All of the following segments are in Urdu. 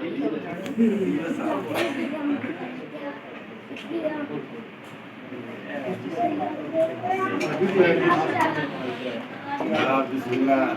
بسم اللہ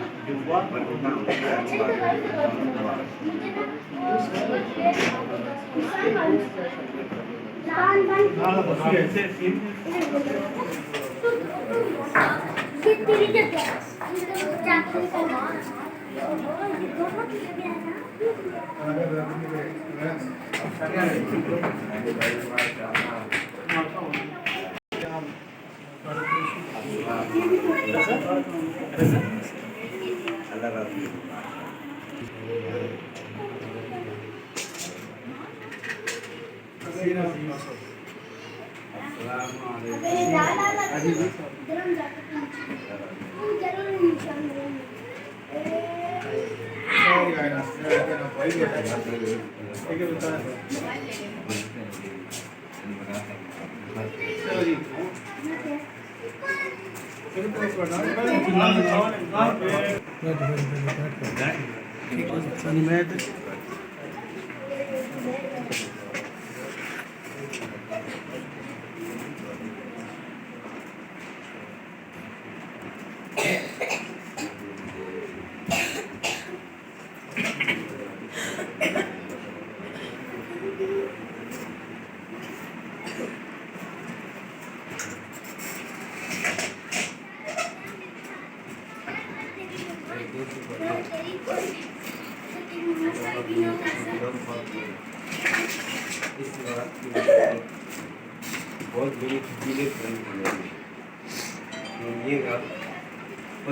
بہت بڑی تبدیلی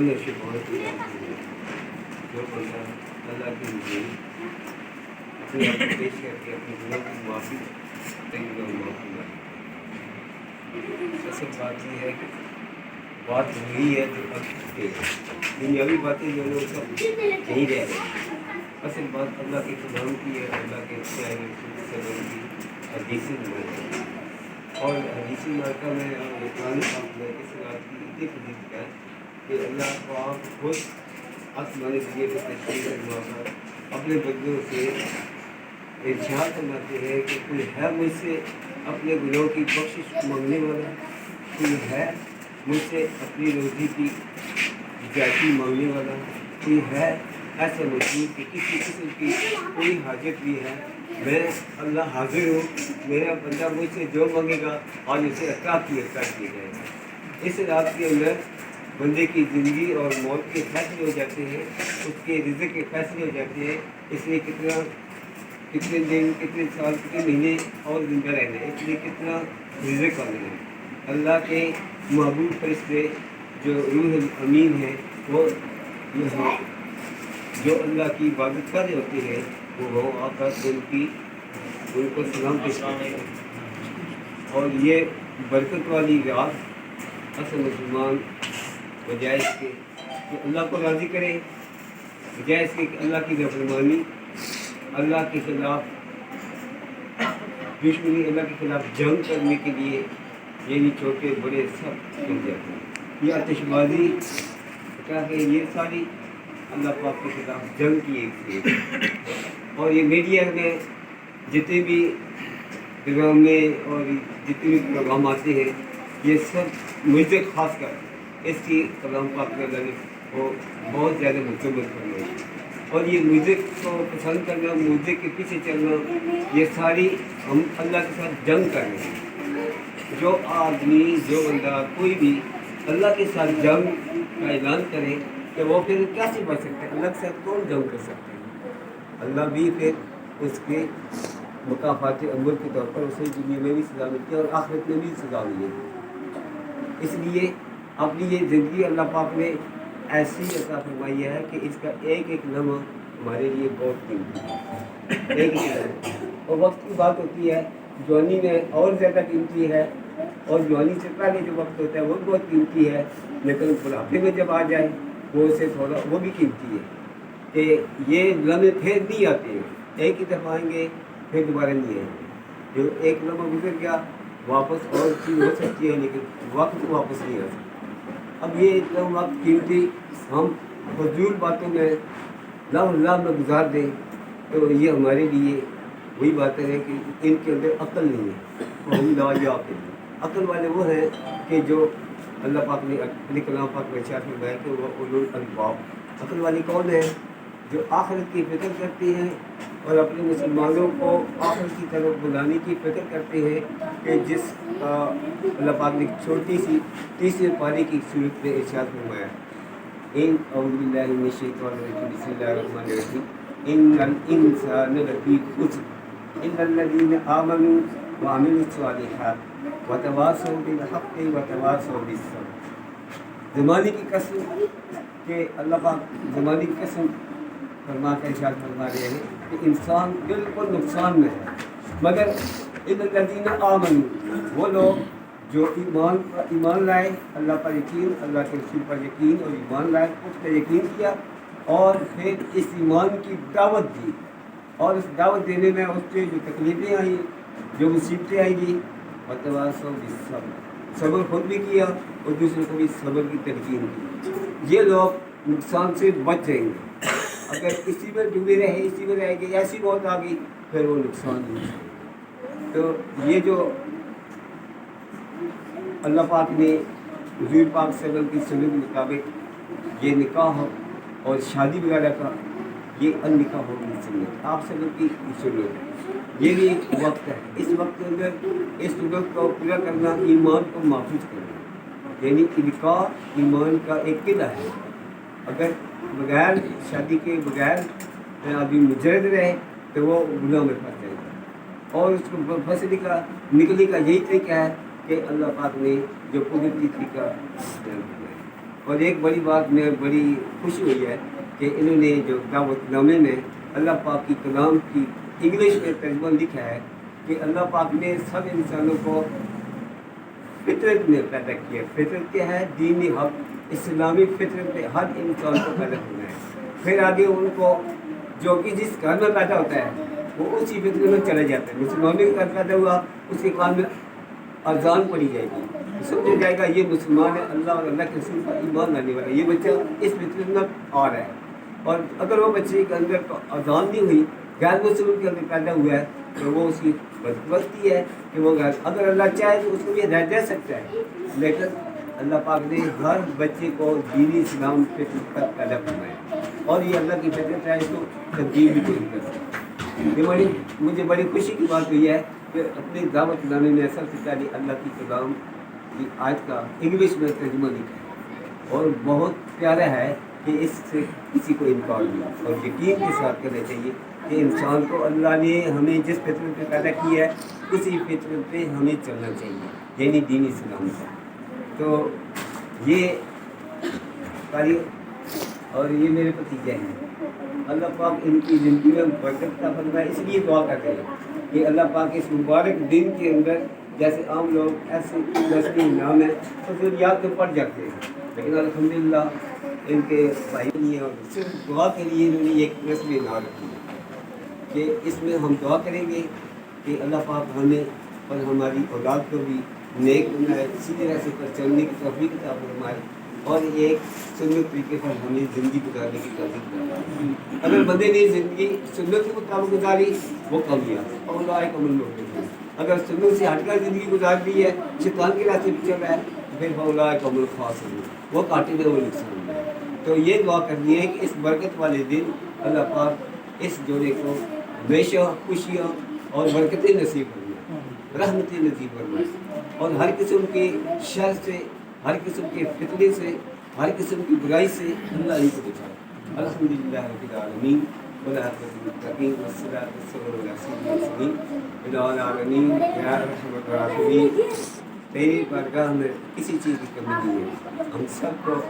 یہ شپ بہت ہی جو بندہ اللہ کے لیے اپنے آپ کو پیش کر کے اپنے گناہ کی معافی اصل بات یہ ہے کہ بات وہی ہے جو اب دنیاوی باتیں جو ہے وہ سب نہیں رہ گئی. اصل بات اللہ کے کلام کی ہے, اللہ کے پیارے رسول صلی اللہ علیہ وسلم کی حدیثی مبارکہ. اور حدیثی مبارکہ میں قرآن پاک میں اس بات کی اتنی فضیلت ہے کہ اللہ پاک خود آسمانی ذریعے میں تشریف فرما کر اپنے بندوں سے ارشاد فرماتے ہیں کہ کوئی ہے مجھ سے اپنے گناہوں کی بخشش مانگنے والا, کوئی ہے مجھ سے اپنی روزی کی زیادتی مانگنے والا, کوئی ہے ایسا مجبور کہ کسی قسم کی کوئی حاجت بھی ہے, میں اللہ حاضر ہوں, میرا بندہ مجھ سے جو مانگے گا آج اسے عطا کیا جائے گا. اس رات کے اندر بندے کی زندگی اور موت کے فیصلے ہو جاتے ہیں, اس کے رزق کے فیصلے ہو جاتے ہیں. اس لیے کتنے دن, کتنے سال, کتنے مہینے اور زندہ رہنا ہے, اس لیے کتنا رزق کرنا ہے. اللہ کے محبوب فرشتے جو روح امین ہیں وہ جو اللہ کی عبادت کر رہے ہوتے ہیں وہ آ کر ان کو سلام پیش کرتے ہیں. اور یہ برکت والی رات اصل مسلمان بجائے اس کے کہ اللہ کو راضی کرے, بجائے اس کے کہ اللہ کی نافرمانی, اللہ کے خلاف دشمنی, اللہ کے خلاف جنگ کرنے کے لیے یعنی چھوٹے بڑے سب چل جاتے ہیں. یہ آتش بازی کیا ہے, یہ ساری اللہ پاک کے خلاف جنگ کی ایک چیز. اور یہ میڈیا میں جتنے بھی ڈرامے اور جتنے بھی پروگرام آتے ہیں یہ سب مجھے خاص کر اس کی کلام پاک میں اللہ نے وہ بہت زیادہ مکمل کرنا ہے. اور یہ میوزک کو پسند کرنا, میوزک کے پیچھے چلنا, یہ ساری ہم اللہ کے ساتھ جنگ کر رہے ہیں. جو آدمی, جو بندہ, کوئی بھی اللہ کے ساتھ جنگ کا اعلان کرے کہ وہ پھر کیسے بچ سکتے ہیں, اللہ کے ساتھ کون جنگ کر سکتے ہیں. اللہ بھی پھر اس کے مقافات عمل کے طور پر اسے دنیا میں بھی سزا ملتی ہے اور آخرت میں بھی سزا ملے گی. اس لیے اپنی یہ زندگی اللہ پاک نے ایسی عطا فرمائی ہے کہ اس کا ایک ایک لمحہ ہمارے لیے بہت قیمتی ہے. ایک اور وقت کی بات ہوتی ہے, جوانی میں اور زیادہ قیمتی ہے, اور جوانی سے پہلے جو وقت ہوتا ہے وہ بہت قیمتی ہے, لیکن بڑھاپے میں جب آ جائے وہ اسے تھوڑا وہ بھی قیمتی ہے. کہ یہ لمحے پھر نہیں آتے ہیں, ایک ہی دفعہ آئیں گے پھر دوبارہ نہیں آئیں گے. جو ایک لمحہ گزر گیا واپس اور چیز ہو سکتی ہے لیکن وقت واپس نہیں آ سکتا. اب یہ اتنا وقت قیمتی ہم فضول باتوں میں لمحہ میں گزار دیں تو یہ ہمارے لیے وہی بات ہے کہ ان کے اندر عقل نہیں ہے، وہی لاجواب کے لیے عقل والے وہ ہیں کہ جو اللہ پاک نے اپنے کلام پاک میں ارشاد فرمایا کہ وہ اولو الالباب۔ عقل والے کون ہیں؟ جو آخرت کی فکر کرتے ہیں اور اپنے مسلمانوں کو آخرت کی طرف بلانے کی فکر کرتے ہیں، کہ جس کا اللہ پاک نے چھوٹی سی تیسرے پارے کی صورت میں ارشاد فرمایا، ان اعوذ باللہ من الشیطان الرجیم بسم اللہ الرحمن الرحیم ان الانسان لفی خسر الا الذین آمنوا وعملوا الصالحات وتواصوا بالحق وتواصوا بالصبر۔ زمانے کی قسم کہ اللہ پاک زمانے کی قسم فرما کر ارشاد فرما رہے ہیں کہ انسان بالکل نقصان میں ہے، مگر الا الذین آمنوا، وہ لوگ جو ایمان لائے، اللہ پر یقین، اللہ کے رسول پر یقین اور ایمان لائے، اس پر یقین کیا اور پھر اس ایمان کی دعوت دی، اور اس دعوت دینے میں اس سے جو تکلیفیں آئیں، جو مصیبتیں آئیں گی، وتواصوا بالصبر، صبر خود بھی کیا اور دوسروں کو بھی صبر کی تلقین کی، یہ لوگ نقصان سے بچ جائیں گے۔ اگر اسی میں ڈوبے رہے، اسی میں رہ گئے، ایسی موت آ گئی، پھر وہ نقصان نہیں ہے۔ تو یہ جو اللہ پاک نے حضور پاک صلی اللہ علیہ وسلم کی سنت کے مطابق یہ نکاح اور شادی وغیرہ کا یہ النکاح ہو گئی سنت، آپ صلی اللہ علیہ وسلم کی سنت، یہ بھی ایک وقت ہے، اس وقت کے اندر اس سنت کو پورا کرنا ایمان کو محفوظ کرنا، یعنی نکاح ایمان کا ایک قلعہ ہے۔ اگر بغیر شادی کے بغیر آدمی مجرد رہے تو وہ گناہ میں پھنس جائے گا، اور اس کو پھنسنے کا نکلنے کا یہی طریقہ ہے کہ اللہ پاک نے جو قدرتی طریقہ بیان کیا ہے۔ اور ایک بڑی بات میں بڑی خوشی ہوئی ہے کہ انہوں نے جو دعوت نامے میں اللہ پاک کی کلام کی انگلش میں ترجمہ لکھا ہے کہ اللہ پاک نے سب انسانوں کو فطرت میں پیدا کیا۔ فطرت کیا ہے؟ دین حق، اسلامی فطرت میں ہر انسان کو پیدا کرنا ہے، پھر آگے ان کو جو کہ جس گھر میں پیدا ہوتا ہے وہ اسی فطرت میں چلا جاتا ہے۔ مسلمانوں کے گھر پیدا ہوا، اس کے کان میں اذان پڑھی جائے گی، سمجھا جائے گا یہ مسلمان ہے، اللہ اور اللہ کے رسول پر ایمان لانے والا، یہ بچہ اس فطرت میں آ رہا ہے۔ اور اگر وہ بچے کے اندر اذان نہیں ہوئی، غیر مسلم کے اندر پیدا ہوا ہے، تو وہ اس کی بدبختی ہے کہ وہ اگر اللہ چاہے تو اس کو بھی ہدایت دے سکتا ہے، لیکن اللہ پاک نے ہر بچے کو دینی اسلام فطرت پر پیدا فرمایا، اور یہ اللہ کی فطرت ہے، اس کو تبدیل بھی کوئی نہیں کر سکتا۔ یہ مجھے بڑی خوشی کی بات ہوئی ہے کہ اپنے دعوت نامے میں سب سے پہلے اللہ کی کلام کی آیت کا انگلش میں ترجمہ لکھا ہے، اور بہت پیارا ہے کہ اس سے کسی کو انکار نہیں، اور یقین کے ساتھ کہنا چاہیے کہ انسان کو اللہ نے ہمیں جس فطرت پہ پیدا کیا ہے اسی فطرت پہ ہمیں چلنا چاہیے، یعنی دین اسلام کا۔ تو یہ تاریخ اور یہ میرے بھتیجے ہیں، اللہ پاک ان کی زندگی میں برکت عطا فرمائے، اس لیے دعا کرتے ہیں کہ اللہ پاک اس مبارک دن کے اندر، جیسے عام لوگ ایسے رسمی نام ہے تو ضروریات میں پڑ جاتے ہیں، لیکن الحمدللہ ان کے بھائی نہیں ہیں، اور صرف دعا کے لیے انہوں نے ایک رسمی نام رکھی ہے کہ اس میں ہم دعا کریں گے کہ اللہ پاک ہمیں اور ہماری اولاد کو بھی نیک بنائے، سیدھے راستے پر چلنے کی توفیق عطا فرمائے، اور ایک سنت طریقے پر ہمیں زندگی گزارنے کی توفیق فرمائے۔ اگر بندے نے زندگی سنت کے مطابق گزاری وہ کامیاب، اور اولئک هم المفلحون۔ اگر سنت سے ہٹ کر زندگی گزار دی ہے، شیطان کے راستے پہ چل رہا ہے، پھر اولئک هم الخاسرون، وہ گھاٹے میں، وہ نقصان میں۔ تو یہ دعا کرنی ہے کہ اس برکت والے دن اللہ پاک اس جوڑے کو ہمیشہ خوشیاں اور برکتیں نصیب فرمائے، رحمتیں نصیب فرمائے، اور ہر قسم کے شر سے، ہر قسم کے فتنے سے، ہر قسم کی برائی سے اللہ ہی کو بچائے۔ الحمدللہ رب العالمین والعاقبۃ للمتقین والصلاۃ والسلام علی سیدنا المرسلین العالمین یا ارحم الراحمین۔ تیری بارگاہ میں کسی چیز کی کمی نہیں ہے، ہم سب کو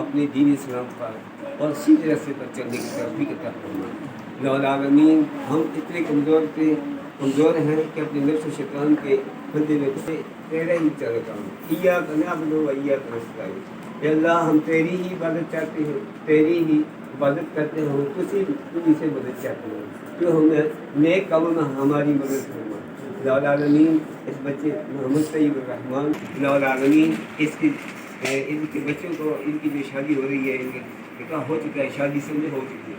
اپنے دین اسلام پر اور سیدھے راستے پر چلنے کی توفیق عطا فرمائے۔ العالمین ہم اتنے کمزور ہیں کہ اپنے نفس و شیطان کے بندے میں سے تیرا ہی چلتا ہوں، ایاک نعبد و ایاک نستعین۔ اے اللہ ہم تیری ہی عبادت چاہتے ہیں، تیری ہی عبادت کرتے ہیں، تجھی سے مدد چاہتے ہیں، تو ہمیں نیک کاموں میں ہماری مدد فرما۔ العالمین اس بچے محمد طیب الرحمان، العالمین ان کے بچوں کو، ان کی جو شادی ہو رہی ہے، ان کے نکاح ہو چکا ہے، شادی سمجھے ہو چکی ہے،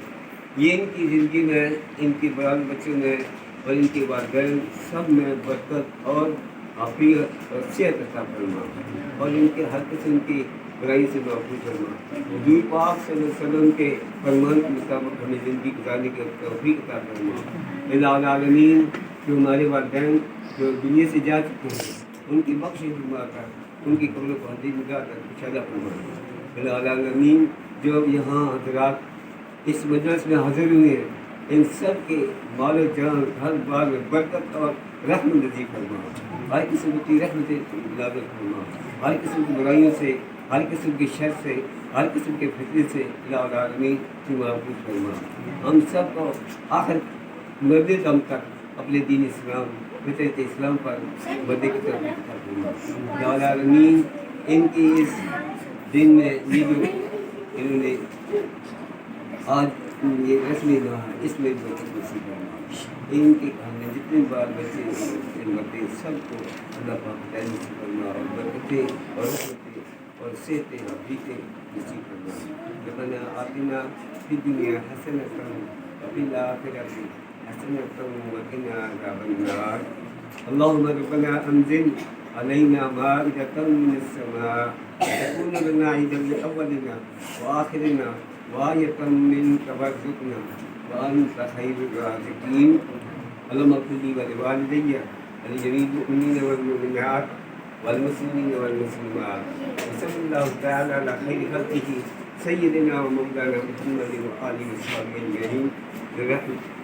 یہ ان کی زندگی میں، ان کے بال بچوں میں اور ان کے والدین سب میں برکت اور عافیت اور صحت عطا فرما، اور ان کے ہر قسم کی برائی سے محفوظ فرما۔ حضور پاک صلی اللہ علیہ وسلم کے فرمان کے مطابق ہمیں زندگی گزارنے کی توفیق عطا فرما۔ الہ العالمین، جو ہمارے والدین جو دنیا سے جا چکے ہیں ان کی بخش فرما کر ان کی قبر کو حدیث نگاہ تک کشادہ فرما۔ الہ العالمین، جو یہاں حضرات اس مجلس میں حاضر ہوئے ہیں ان سب کے مال و جان ہر بار میں برکت اور رحمت نصیب فرما، ہر قسم کی رحمت نازل فرما، ہر قسم کی برائیوں سے، ہر قسم کی شر سے، ہر قسم کے فتنے سے الہ العالمین تو محفوظ فرما۔ ہم سب کو آخر مرد دم تک اپنے دین اسلام، فطرت اسلام پر مردے کی طرف عطا فرما۔ الہ العالمین، ان کی اس دن میں یہ جو انہوں نے آج یہ رسمی نہ ہے اس میں برکت نصیب فرما۔ ان کے گھر میں جتنے بال بچے مرتے سب کو اللہ پاک تعلیم نصیب فرما اور برکتیں اور رحمتیں اور صحتیں اور حفیظیں نصیب فرما۔ ربنا آتنا فی الدنیا حسنۃ وفی الآخرۃ حسنۃ وقنا عذاب النار۔ اللهم ربنا انزل علينا مائدة من السماء تكون لنا عيدا لأولنا وآخرنا وآية منك وارزقنا وأنت خير الرازقين۔ اللهم اغفر لي ولوالدي ولجميع المؤمنين والمؤمنات والمسلمين والمسلمات، وصلى الله تعالى على خير خلقه سيدنا ومولانا محمد وآله وصحبه أجمعين برحمته۔